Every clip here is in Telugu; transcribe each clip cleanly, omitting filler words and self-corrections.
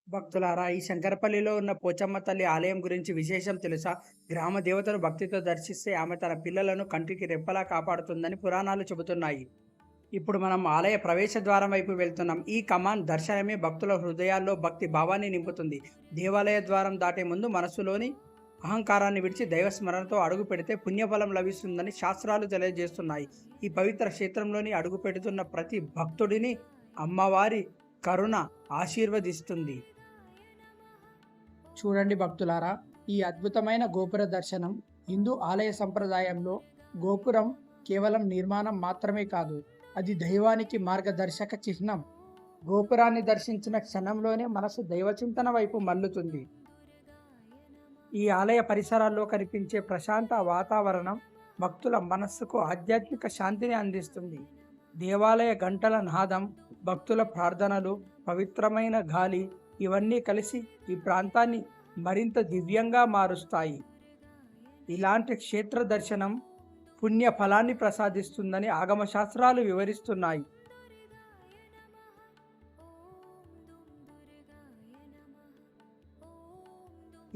భక్తులారా, ఈ శంకరపల్లిలో ఉన్న పోచమ్మ తల్లి ఆలయం గురించి విశేషం తెలుసా? గ్రామ దేవతను భక్తితో దర్శిస్తే ఆమె తన పిల్లలను కంటికి రెప్పలా కాపాడుతుందని పురాణాలు చెబుతున్నాయి. ఇప్పుడు మనం ఆలయ ప్రవేశ ద్వారం వైపు వెళ్తున్నాం. ఈ కమాన్ దర్శనమే భక్తుల హృదయాల్లో భక్తి భావాన్ని నింపుతుంది. దేవాలయ ద్వారం దాటే ముందు మనసులోని అహంకారాన్ని విడిచి దైవ స్మరణతో అడుగు పెడితే పుణ్యఫలం లభిస్తుందని శాస్త్రాలు తెలియజేస్తున్నాయి. ఈ పవిత్ర క్షేత్రంలోని అడుగు పెడుతున్న ప్రతి భక్తుడిని అమ్మవారి కరుణ ఆశీర్వదిస్తుంది. చూడండి భక్తులారా, ఈ అద్భుతమైన గోపుర దర్శనం హిందూ ఆలయ సంప్రదాయంలో గోపురం కేవలం నిర్మాణం మాత్రమే కాదు, అది దైవానికి మార్గదర్శక చిహ్నం. గోపురాన్ని దర్శించిన క్షణంలోనే మనసు దైవచింతన వైపు మల్లుతుంది. ఈ ఆలయ పరిసరాల్లో కనిపించే ప్రశాంత వాతావరణం భక్తుల మనస్సుకు ఆధ్యాత్మిక శాంతిని అందిస్తుంది. దేవాలయ గంటల నాదం, భక్తుల ప్రార్థనలు, పవిత్రమైన గాలి ఇవన్నీ కలిసి ఈ ప్రాంతాన్ని మరింత దివ్యంగా మారుస్తాయి. ఇలాంటి క్షేత్ర దర్శనం పుణ్య ఫలాన్ని ప్రసాదిస్తుందని ఆగమ శాస్త్రాలు వివరిస్తున్నాయి.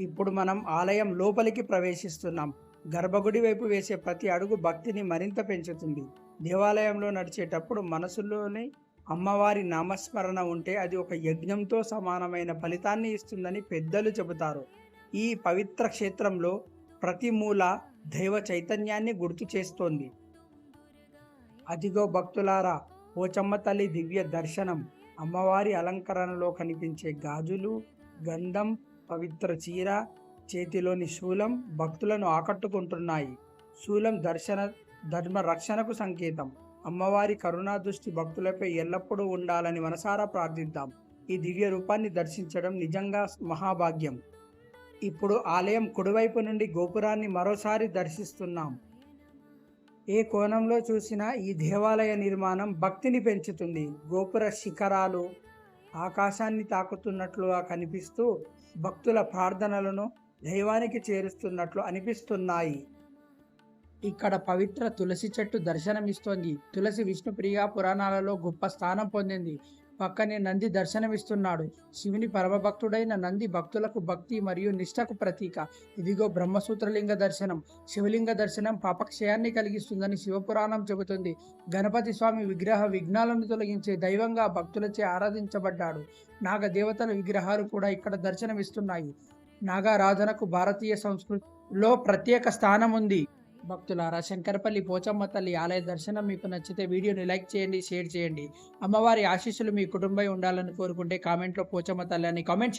ఇప్పుడు మనం ఆలయం లోపలికి ప్రవేశిస్తున్నాం. గర్భగుడి వైపు వేసే ప్రతి అడుగు భక్తిని మరింత పెంచుతుంది. దేవాలయంలో నడిచేటప్పుడు మనసులోని అమ్మవారి నామస్మరణ ఉంటే అది ఒక యజ్ఞంతో సమానమైన ఫలితాన్ని ఇస్తుందని పెద్దలు చెబుతారు. ఈ పవిత్ర క్షేత్రంలో ప్రతి మూల దైవ చైతన్యాన్ని గుర్తు చేస్తోంది. అదిగో భక్తులారా, పోచమ్మ తల్లి దివ్య దర్శనం. అమ్మవారి అలంకరణలో కనిపించే గాజులు, గంధం, పవిత్ర చీర, చేతిలోని శూలం భక్తులను ఆకట్టుకుంటున్నాయి. శూలం ధర్మ రక్షణకు సంకేతం. అమ్మవారి కరుణా దృష్టి భక్తులపై ఎల్లప్పుడూ ఉండాలని మనసారా ప్రార్థిద్దాం. ఈ దివ్య రూపాన్ని దర్శించడం నిజంగా మహాభాగ్యం. ఇప్పుడు ఆలయం కుడివైపు నుండి గోపురాన్ని మరోసారి దర్శిస్తున్నాం. ఏ కోణంలో చూసినా ఈ దేవాలయ నిర్మాణం భక్తిని పెంచుతుంది. గోపుర శిఖరాలు ఆకాశాన్ని తాకుతున్నట్లుగా కనిపిస్తూ భక్తుల ప్రార్థనలను దైవానికి చేరుస్తున్నట్లు అనిపిస్తున్నాయి. ఇక్కడ పవిత్ర తులసి చెట్టు దర్శనమిస్తోంది. తులసి విష్ణుప్రియ పురాణాలలో గొప్ప స్థానం పొందింది. పక్కనే నంది దర్శనమిస్తున్నాడు. శివుని పరమభక్తుడైన నంది భక్తులకు భక్తి మరియు నిష్ఠకు ప్రతీక. ఇదిగో బ్రహ్మసూత్రలింగ దర్శనం. శివలింగ దర్శనం పాపక్షయాన్ని కలిగిస్తుందని శివపురాణం చెబుతుంది. గణపతి స్వామి విగ్రహ విఘ్నాలను తొలగించే దైవంగా భక్తులచే ఆరాధించబడ్డాడు. నాగ దేవతల విగ్రహాలు కూడా ఇక్కడ దర్శనమిస్తున్నాయి. నాగారాధనకు భారతీయ సంస్కృతిలో ప్రత్యేక స్థానం ఉంది. భక్తులారా, శంకరపల్లి పోచమ్మ తల్లి ఆలయ దర్శనం మీకు నచ్చితే వీడియోని లైక్ చేయండి, షేర్ చేయండి. అమ్మవారి ఆశీస్సులు మీ కుటుంబం ఉండాలని కోరుకుంటే కామెంట్లో పోచమ్మ తల్లి అని కామెంట్ చేయండి.